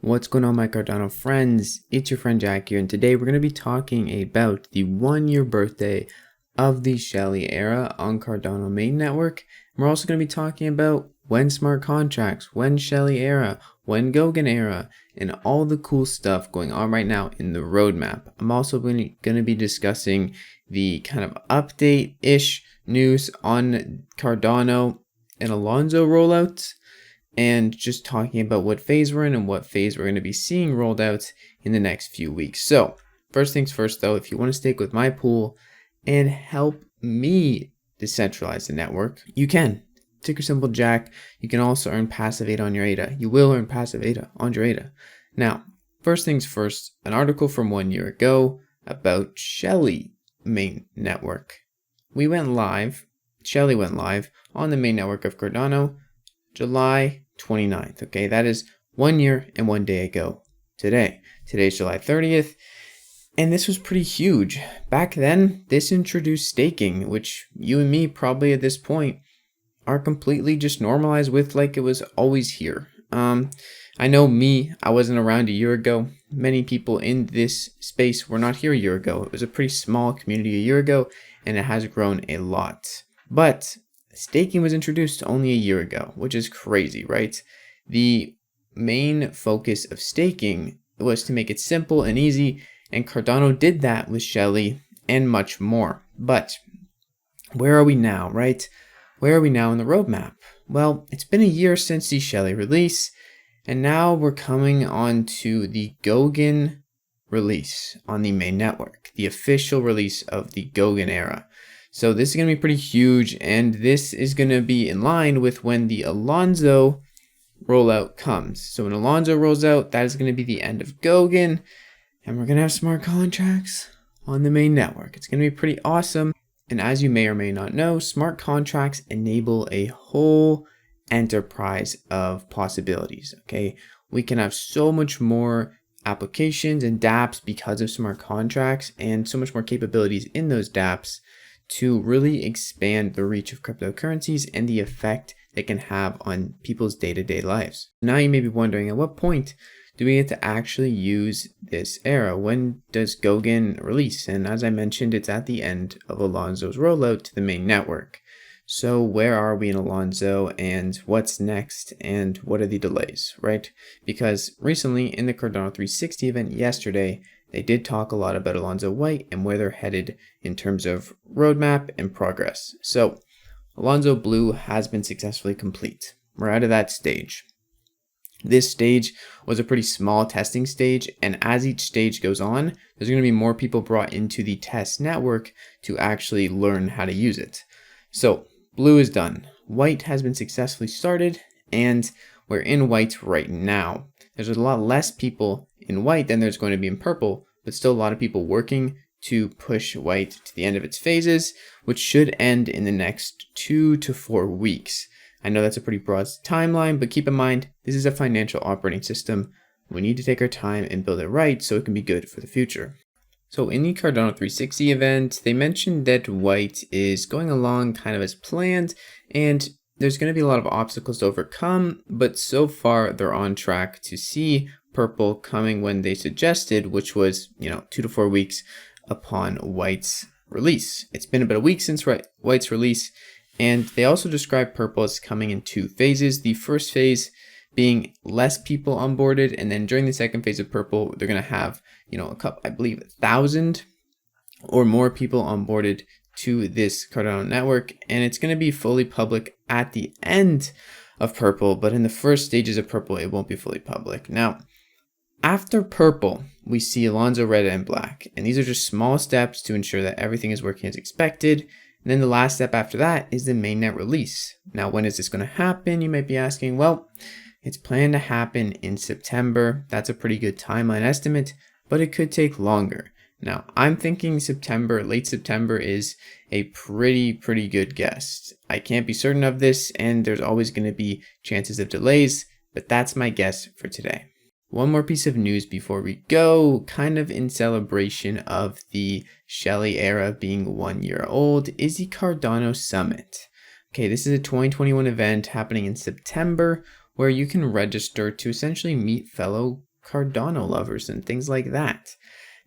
What's going on, my Cardano friends? It's your friend Jack here, and today we're going to be talking about the 1-year birthday of the Shelley era on Cardano main network. And we're also going to be talking about when smart contracts, when Shelley era, when goguen era, and all the cool stuff going on right now in the roadmap. I'm also going to be discussing the kind of update-ish news on Cardano and Alonzo rollouts, and just talking about what phase we're in and what phase we're going to be seeing rolled out in the next few weeks. So first things first though, if you want to stick with my pool and help me decentralize the network, you can. Ticker symbol Jack. You can also earn passive ADA on your ADA. You will earn passive ADA on your ADA. Now, first things first, an article from 1 year ago about Shelley main network. Shelley went live on the main network of Cardano July 29th. Okay, that is 1 year and 1 day ago today. Today's July 30th, and this was pretty huge. Back then, this introduced staking, which you and me probably at this point are completely just normalized with, like it was always here. I know I wasn't around a year ago. Many people in this space were not here a year ago. It was a pretty small community a year ago, and it has grown a lot. But staking was introduced only a year ago, which is crazy, right? The main focus of staking was to make it simple and easy, and Cardano did that with Shelley and much more. But where are we now, right? Where are we now in the roadmap? Well, it's been a year since the Shelley release, and now we're coming on to the goguen release on the main network, the official release of the goguen era. So this is going to be pretty huge, and this is going to be in line with when the Alonzo rollout comes. So when Alonzo rolls out, that is going to be the end of goguen, and we're going to have smart contracts on the main network. It's going to be pretty awesome. And as you may or may not know, smart contracts enable a whole enterprise of possibilities. Okay, we can have so much more applications and dApps because of smart contracts, and so much more capabilities in those dApps to really expand the reach of cryptocurrencies and the effect they can have on people's day-to-day lives. Now you may be wondering, at what point do we get to actually use this era? When does goguen release? And as I mentioned, it's at the end of Alonzo's rollout to the main network. So where are we in Alonzo, and what's next, and what are the delays, right? Because recently in the Cardano 360 event yesterday, they did talk a lot about Alonzo White and where they're headed in terms of roadmap and progress. So Alonzo Blue has been successfully complete. We're out of that stage. This stage was a pretty small testing stage, and as each stage goes on, there's going to be more people brought into the test network to actually learn how to use it. So Blue is done. White has been successfully started, and we're in White right now. There's a lot less people in White than there's going to be in Purple, but still a lot of people working to push White to the end of its phases, which should end in the next 2 to 4 weeks. I know that's a pretty broad timeline, but keep in mind, this is a financial operating system. We need to take our time and build it right so it can be good for the future. So in the Cardano 360 event, they mentioned that White is going along kind of as planned, and there's going to be a lot of obstacles to overcome, but so far they're on track to see Purple coming when they suggested, which was, 2 to 4 weeks upon White's release. It's been about a week since White's release, and they also described Purple as coming in 2 phases. The first phase being less people onboarded, and then during the second phase of Purple, they're going to have, I believe 1,000 or more people onboarded to this Cardano network, and it's going to be fully public at the end of Purple, but in the first stages of Purple, it won't be fully public. Now, after Purple, we see Alonzo Red and Black, and these are just small steps to ensure that everything is working as expected. And then the last step after that is the mainnet release. Now, when is this going to happen? You might be asking. Well, it's planned to happen in September. That's a pretty good timeline estimate, but it could take longer. Now, I'm thinking September, late September is a pretty good guess. I can't be certain of this, and there's always going to be chances of delays, but that's my guess for today. One more piece of news before we go, kind of in celebration of the Shelley era being 1 year old, is the Cardano Summit. Okay, this is a 2021 event happening in September where you can register to essentially meet fellow Cardano lovers and things like that.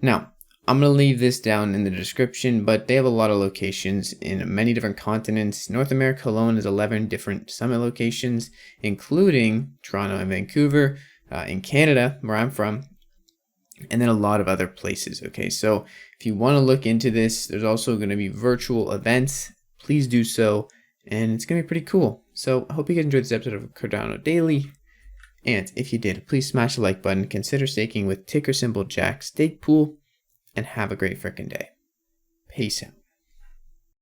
Now, I'm going to leave this down in the description, but they have a lot of locations in many different continents. North America alone has 11 different summit locations, including Toronto and Vancouver, in Canada, where I'm from, and then a lot of other places. Okay, so if you want to look into this, there's also going to be virtual events. Please do so, and it's going to be pretty cool. So I hope you guys enjoyed this episode of Cardano Daily. And if you did, please smash the like button, consider staking with ticker symbol Jack Stake Pool, and have a great freaking day. Peace out.